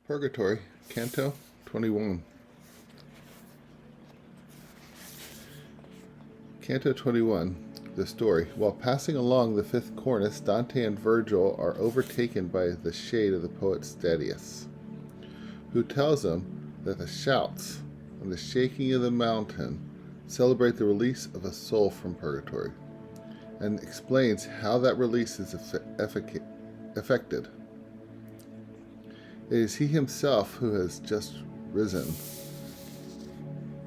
Purgatory, Canto 21. Canto 21, the story. While passing along the fifth cornice, Dante and Virgil are overtaken by the shade of the poet Statius, who tells them that the shouts and the shaking of the mountain celebrate the release of a soul from purgatory, and explains how that release is effected. It is he himself who has just risen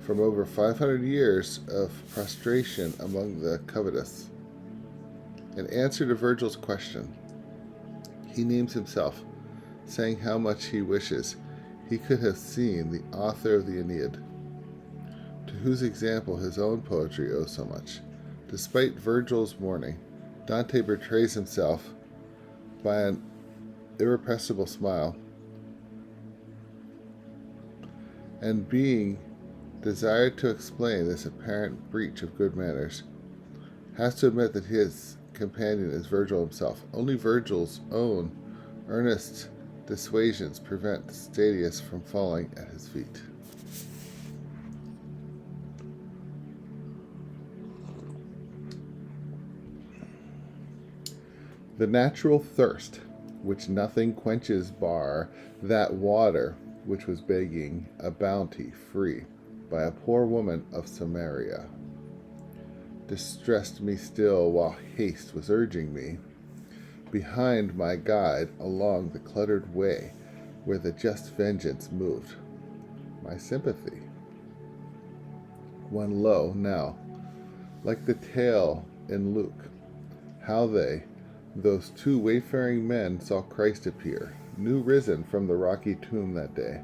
from over 500 years of prostration among the covetous. In answer to Virgil's question, he names himself, saying how much he wishes he could have seen the author of the Aeneid, to whose example his own poetry owes so much. Despite Virgil's warning, Dante betrays himself by an irrepressible smile, and being desired to explain this apparent breach of good manners, has to admit that his companion is Virgil himself. Only Virgil's own earnest dissuasions prevent Statius from falling at his feet. The natural thirst, which nothing quenches, bar that water which was begging a bounty free by a poor woman of Samaria, distressed me still while haste was urging me behind my guide along the cluttered way where the just vengeance moved my sympathy. One lo, now, like the tale in Luke, how those two wayfaring men saw Christ appear, new risen from the rocky tomb that day.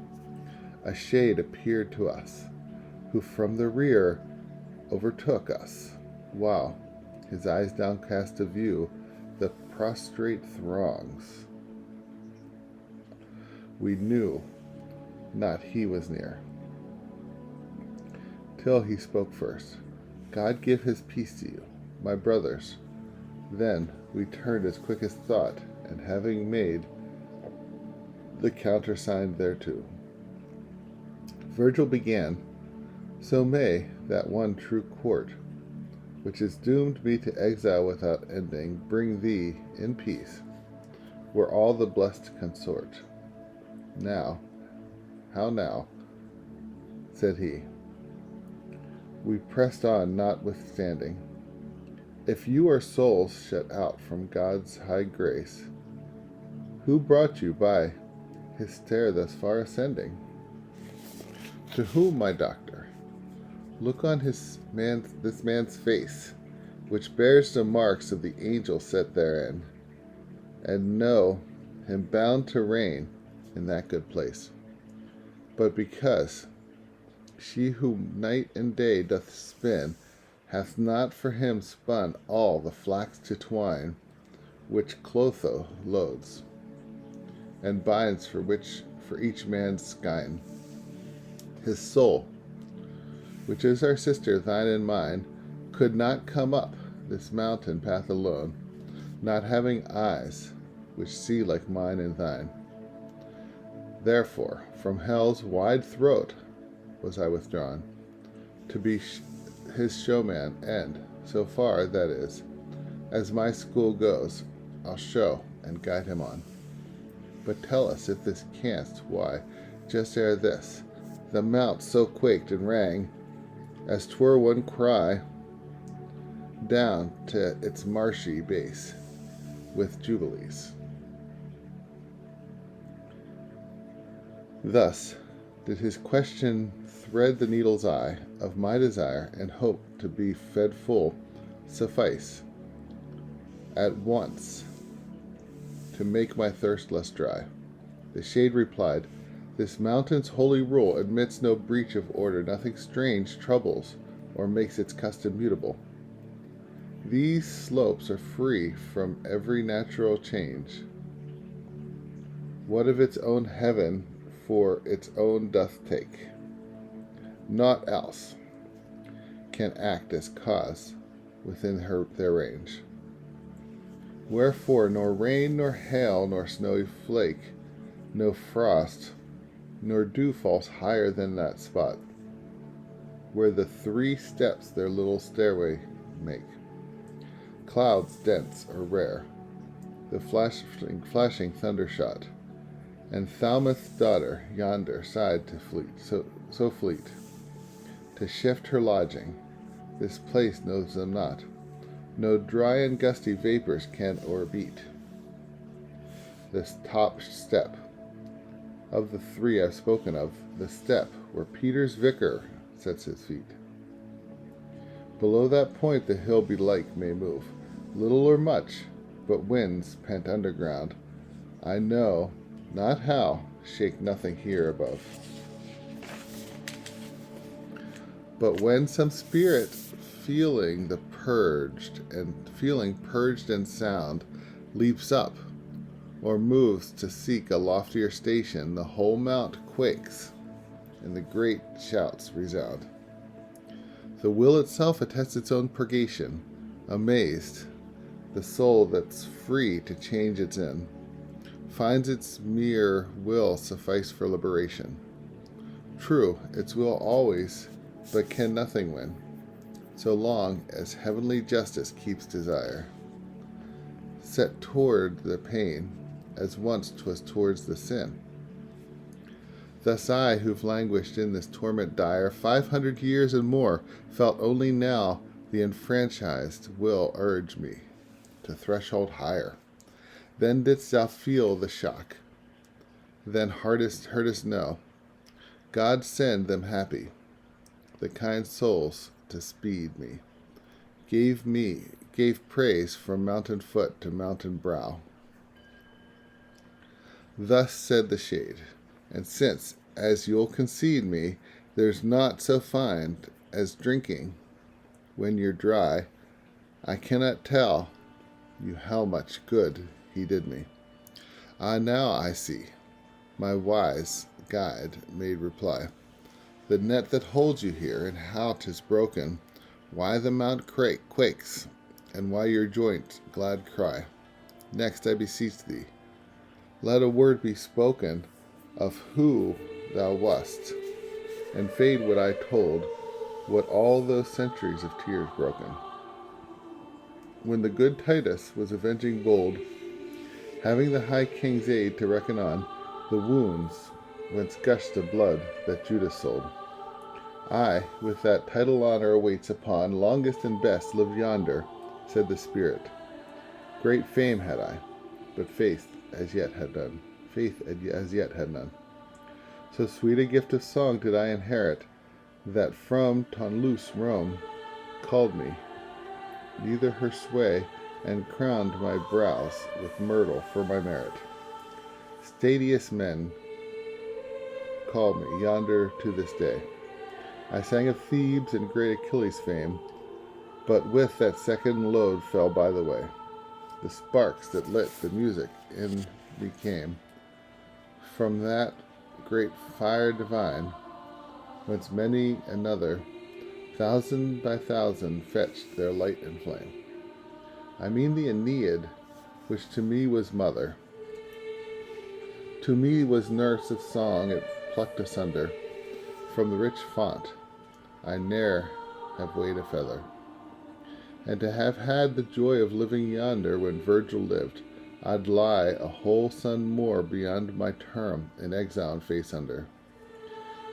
A shade appeared to us, who from the rear overtook us, while, his eyes downcast to view the prostrate throngs, we knew not he was near, till he spoke first. God give his peace to you, my brothers. Then we turned as quick as thought, and having made the countersign thereto, Virgil began, so may that one true court, which is doomed me to exile without ending, bring thee in peace, where all the blessed consort. Now, how now, said he, we pressed on notwithstanding. If you are souls shut out from God's high grace, who brought you by his stair thus far ascending? To whom, my doctor? Look on this man's face, which bears the marks of the angel set therein, and know him bound to reign in that good place. But because she who night and day doth spin hath not for him spun all the flax to twine which Clotho loads, and binds for each man's skein. His soul, which is our sister, thine and mine, could not come up this mountain path alone, not having eyes which see like mine and thine. Therefore, from hell's wide throat was I withdrawn, to be his showman, and, so far, that is, as my school goes, I'll show and guide him on. But tell us, if this canst, why, just ere this, the mount so quaked and rang, as 'twere one cry, down to its marshy base, with jubilees. Thus did his question thread the needle's eye of my desire and hope to be fed full, suffice at once to make my thirst less dry. The shade replied, this mountain's holy rule admits no breach of order, nothing strange troubles or makes its custom mutable. These slopes are free from every natural change. What of its own heaven for its own doth take, naught else can act as cause within their range. Wherefore nor rain, nor hail, nor snowy flake, no frost, nor dew falls higher than that spot, where the 3 steps their little stairway make. Clouds dense or rare, the flashing thunder shot, and Thalmuth's daughter yonder sighed to so fleet, to shift her lodging. This place knows them not. No dry and gusty vapors can o'erbeat this top step. Of the 3 I've spoken of, the step where Peter's vicar sets his feet. Below that point the hill belike may move, little or much, but winds pent underground, I know not how, shake nothing here above. But when some spirit feeling purged and sound leaps up, or moves to seek a loftier station, the whole mount quakes, and the great shouts resound. The will itself attests its own purgation. Amazed, the soul that's free to change its end finds its mere will suffice for liberation. True, its will always, but can nothing win, so long as heavenly justice keeps desire set toward the pain, as once 'twas towards the sin. Thus I, who've languished in this torment dire 500 years and more, felt only now the enfranchised will urge me to threshold higher. Then didst thou feel the shock, then heardest know, God send them happy, the kind souls to speed me, gave praise from mountain foot to mountain brow. Thus said the shade, and since, as you'll concede me, there's naught so fine as drinking when you're dry, I cannot tell you how much good he did me. Ah, now I see, my wise guide made reply, the net that holds you here, and how 'tis broken, why the mount quakes, and why your joints glad cry. Next I beseech thee, let a word be spoken of who thou wast, and fade what I told, what all those centuries of tears broken. When the good Titus was avenging bold, having the high king's aid to reckon on, the wounds whence gushed the blood that Judas sold, I, with that title honor awaits upon, longest and best live yonder, said the Spirit. Great fame had I, but faith as yet had none. So sweet a gift of song did I inherit, that from Toulouse Rome called me, neither her sway, and crowned my brows with myrtle for my merit. Statius men call me yonder to this day. I sang of Thebes and great Achilles' fame, but with that second load fell by the way. The sparks that lit the music in me came from that great fire divine, whence many another, thousand by thousand, fetched their light and flame. I mean the Aeneid, which to me was mother, to me was nurse of song it plucked asunder, from the rich font I ne'er have weighed a feather. And to have had the joy of living yonder when Virgil lived, I'd lie a whole sun more beyond my term in exile and face under.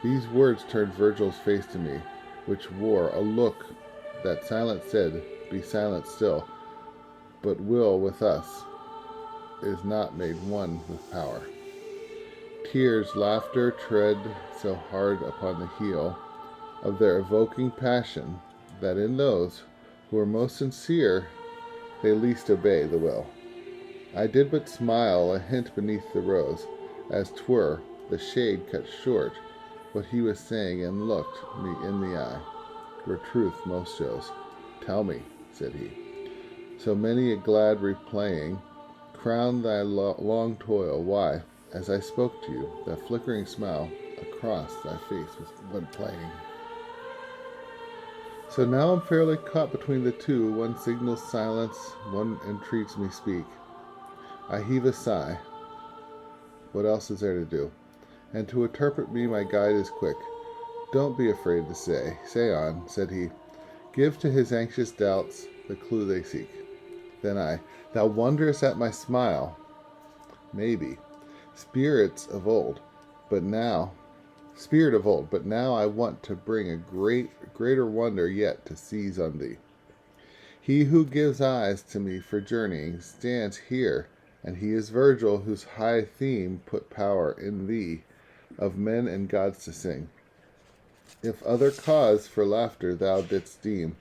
These words turned Virgil's face to me, which wore a look that silent said, be silent still, but will with us is not made one with power. Tears, laughter tread so hard upon the heel of their evoking passion, that in those who are most sincere they least obey the will. I did but smile a hint beneath the rose, as 'twere the shade cut short what he was saying, and looked me in the eye, where truth most shows. Tell me, said he, so many a glad replaying crowned thy long toil, why, as I spoke to you, that flickering smile across thy face was but playing. So now I'm fairly caught between the two, one signals silence, one entreats me speak. I heave a sigh. What else is there to do? and to interpret me my guide is quick. Don't be afraid to say on, said he. Give to his anxious doubts the clue they seek. Then I, thou wonderest at my smile, maybe, spirits of old, but now, spirit of old, but now I want to bring a greater wonder yet to seize on thee. He who gives eyes to me for journeying stands here, and he is Virgil, whose high theme put power in thee of men and gods to sing. If other cause for laughter thou didst deem,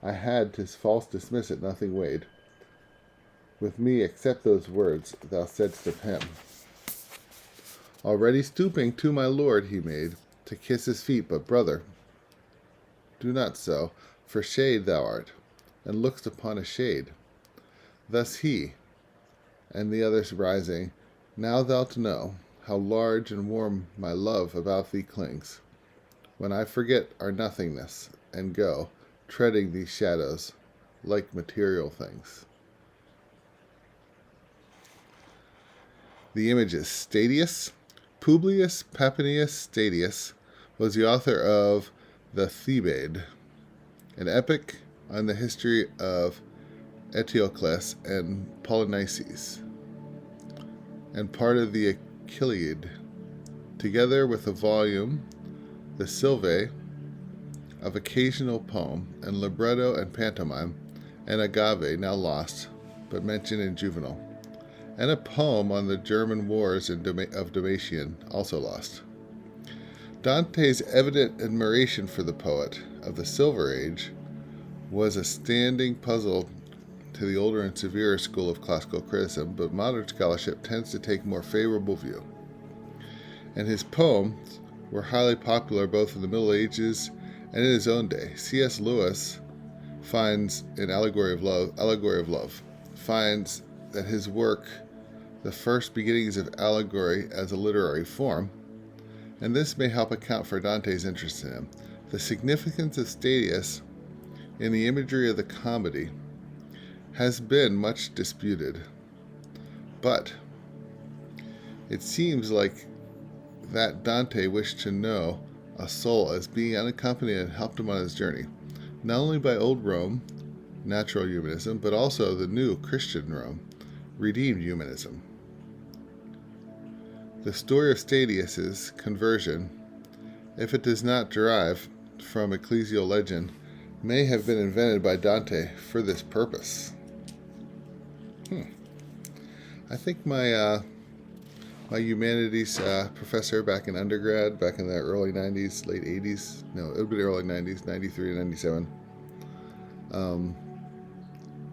I had 'tis false dismiss it nothing weighed with me except those words thou saidst of him. Already stooping to my lord he made to kiss his feet, but brother, do not so, for shade thou art, and lookst upon a shade. Thus he, and the others rising, now thou'lt know how large and warm my love about thee clings, when I forget our nothingness, and go, treading these shadows, like material things. The images. Statius. Publius Papinius Statius was the author of the Thebaid, an epic on the history of Eteocles and Polynices, and part of the Achilleid, together with a volume, the Sylvae, of occasional poem, and libretto and pantomime, and agave, now lost, but mentioned in Juvenal, and a poem on the German wars of Domitian, also lost. Dante's evident admiration for the poet of the Silver Age was a standing puzzle to the older and severer school of classical criticism, but modern scholarship tends to take a more favorable view. And his poems were highly popular both in the Middle Ages and in his own day. C.S. Lewis finds in Allegory of Love, finds that his work, the first beginnings of allegory as a literary form, and this may help account for Dante's interest in him. The significance of Statius in the imagery of the comedy has been much disputed, but it seems like that Dante wished to know a soul as being unaccompanied and helped him on his journey, not only by old Rome, natural humanism, but also the new Christian Rome, redeemed humanism. The story of Statius's conversion, if it does not derive from ecclesial legend, may have been invented by Dante for this purpose. I think my humanities professor back in undergrad, back in the early 90s, late 80s, no, it would be the early 90s, 93 and 97,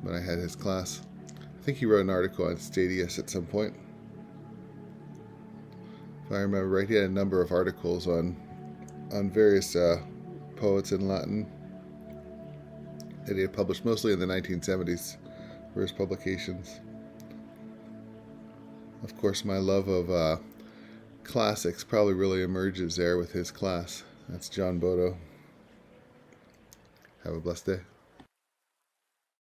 when I had his class. I think he wrote an article on Statius at some point. If I remember right, he had a number of articles on various poets in Latin that he had published mostly in the 1970s for his publications. Of course, my love of classics probably really emerges there with his class. That's John Bodo. Have a blessed day.